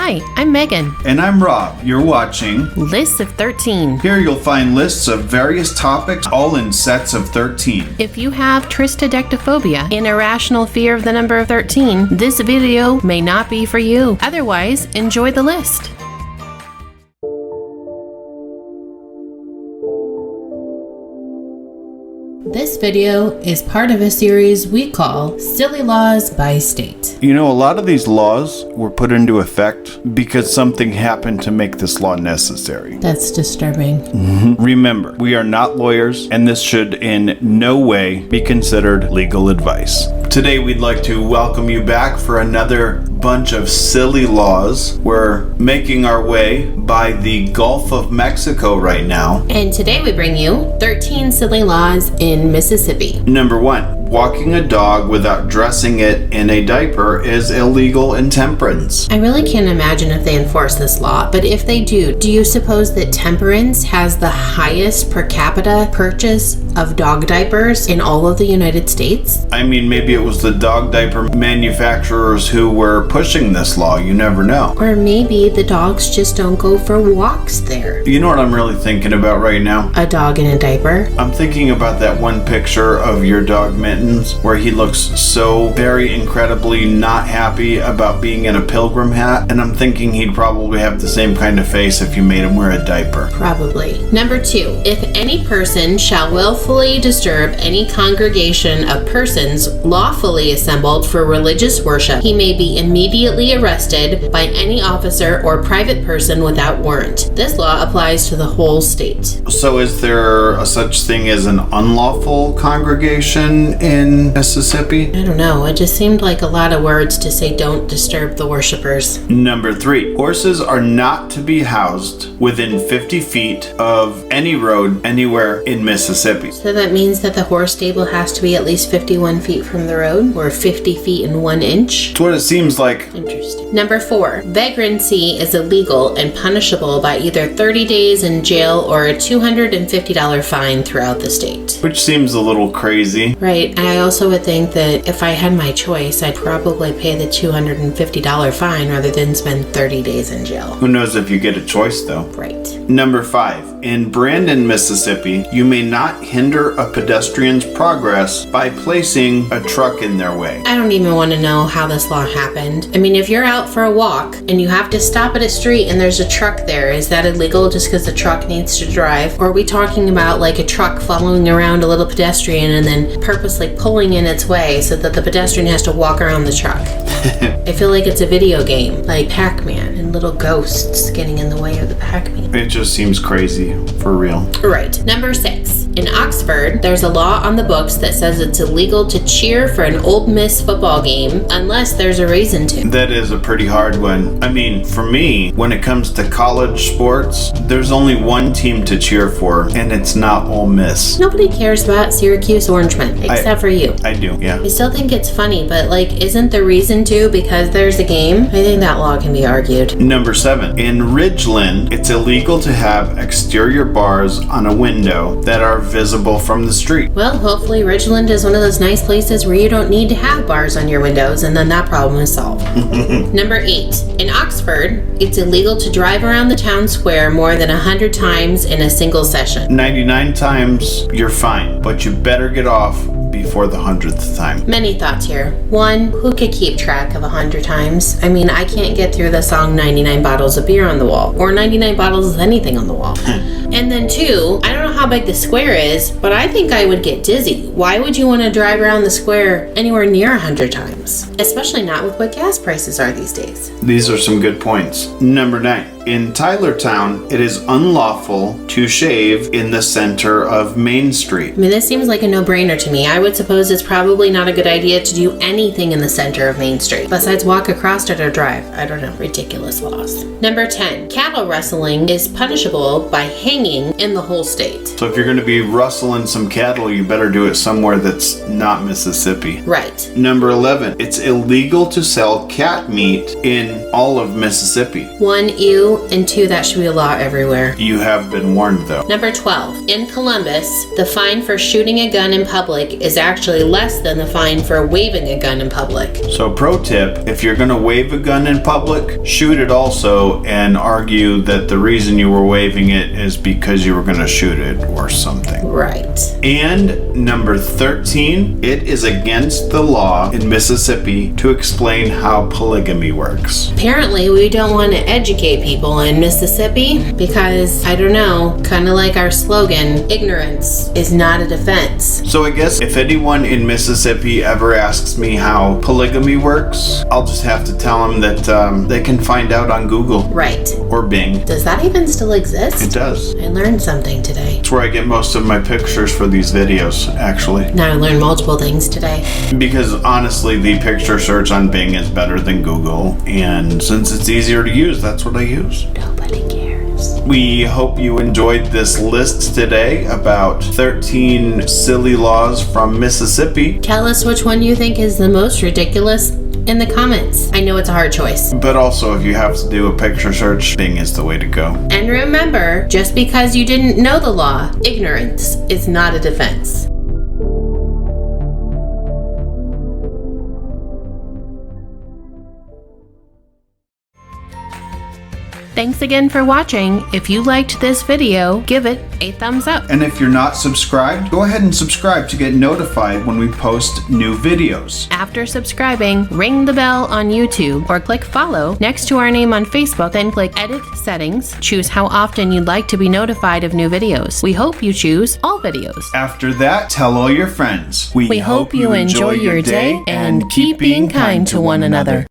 Hi, I'm Megan. And I'm Rob. You're watching Lists of 13. Here you'll find lists of various topics, all in sets of 13. If you have tristodectophobia, an irrational fear of the number 13, this video may not be for you. Otherwise, enjoy the list. This video is part of a series we call Silly Laws by State. You know, a lot of these laws were put into effect because something happened to make this law necessary. That's disturbing. Remember, we are not lawyers, and this should in no way be considered legal advice. Today, we'd like to welcome you back for another bunch of silly laws. We're making our way by the Gulf of Mexico right now. And today we bring you 13 silly laws in Mississippi. Number 1. Walking a dog without dressing it in a diaper is illegal intemperance. I really can't imagine if they enforce this law, but if they do you suppose that Temperance has the highest per capita purchase of dog diapers in all of the United States? I mean, maybe it was the dog diaper manufacturers who were pushing this law. You never know. Or maybe the dogs just don't go for walks there. You know what I'm really thinking about right now? A dog in a diaper? I'm thinking about that one picture of your dog Mittens where he looks so very incredibly not happy about being in a pilgrim hat, and I'm thinking he'd probably have the same kind of face if you made him wear a diaper. Probably. Number 2. If any person shall willfully disturb any congregation of persons lawfully assembled for religious worship, he may be immediately arrested by any officer or private person without warrant. This law applies to the whole state. So is there a such thing as an unlawful congregation in Mississippi? I don't know. It just seemed like a lot of words to say don't disturb the worshipers. Number 3. Horses are not to be housed within 50 feet of any road anywhere in Mississippi. So that means that the horse stable has to be at least 51 feet from the road, or 50 feet and 1 inch? That's what it seems like. Interesting. Number 4. Vagrancy is illegal and punishable by either 30 days in jail or a $250 fine throughout the state. Which seems a little crazy. Right. I also would think that if I had my choice, I'd probably pay the $250 fine rather than spend 30 days in jail. Who knows if you get a choice, though? Right. Number 5. In Brandon, Mississippi, you may not hinder a pedestrian's progress by placing a truck in their way. I don't even want to know how this law happened. I mean, if you're out for a walk and you have to stop at a street and there's a truck there, is that illegal just because the truck needs to drive? Or are we talking about like a truck following around a little pedestrian and then purposely pulling in its way so that the pedestrian has to walk around the truck? I feel like it's a video game, like Pac-Man, and little ghosts getting in the way of the Pac-Man. It just seems crazy, for real. Right. Number 6. In Oxford, there's a law on the books that says it's illegal to cheer for an Ole Miss football game unless there's a reason to. That is a pretty hard one. I mean, for me, when it comes to college sports, there's only one team to cheer for, and it's not Ole Miss. Nobody cares about Syracuse Orangemen, except for you. I do, yeah. I still think it's funny, but like, isn't the reason to because there's a game? I think that law can be argued. Number 7. In Ridgeland, it's illegal to have exterior bars on a window that are visible from the street. Well, hopefully Ridgeland is one of those nice places where you don't need to have bars on your windows, and then that problem is solved. Number 8. In Oxford, it's illegal to drive around the town square more than 100 times in a single session. 99 times, you're fine, but you better get off before the 100th time. Many thoughts here. 1, who could keep track of 100 times? I mean, I can't get through the song 99 bottles of beer on the wall, or 99 bottles of anything on the wall. And then 2, I don't know how big the square is, but I think I would get dizzy. Why would you want to drive around the square anywhere near 100 times? Especially not with what gas prices are these days. These are some good points. Number 9. In Tylertown, it is unlawful to shave in the center of Main Street. I mean, this seems like a no-brainer to me. I would suppose it's probably not a good idea to do anything in the center of Main Street, besides walk across it or drive. I don't know. Ridiculous laws. Number 10. Cattle rustling is punishable by hanging hanging in the whole state. So if you're going to be rustling some cattle, you better do it somewhere that's not Mississippi. Right. Number 11, it's illegal to sell cat meat in all of Mississippi. 1, ew, and 2, that should be a law everywhere. You have been warned, though. Number 12, in Columbus, the fine for shooting a gun in public is actually less than the fine for waving a gun in public. So pro tip, if you're going to wave a gun in public, shoot it also and argue that the reason you were waving it is because you were going to shoot it or something. Right. And number 13, it is against the law in Mississippi to explain how polygamy works. Apparently, we don't want to educate people in Mississippi because, I don't know, kind of like our slogan, ignorance is not a defense. So I guess if anyone in Mississippi ever asks me how polygamy works, I'll just have to tell them that they can find out on Google. Right. Or Bing. Does that even still exist? It does. I learned something today. That's where I get most of my pictures for these videos, actually. Now I learned multiple things today. Because honestly, the picture search on Bing is better than Google, and since it's easier to use, that's what I use. Nobody cares. We hope you enjoyed this list today about 13 silly laws from Mississippi. Tell us which one you think is the most ridiculous in the comments. I know it's a hard choice. But also, if you have to do a picture search, Bing is the way to go. And remember, just because you didn't know the law, ignorance is not a defense. Thanks again for watching. If you liked this video, give it a thumbs up. And if you're not subscribed, go ahead and subscribe to get notified when we post new videos. After subscribing, ring the bell on YouTube or click follow next to our name on Facebook, then click edit settings. Choose how often you'd like to be notified of new videos. We hope you choose all videos. After that, tell all your friends. We hope you enjoy your day and keep being kind to one another.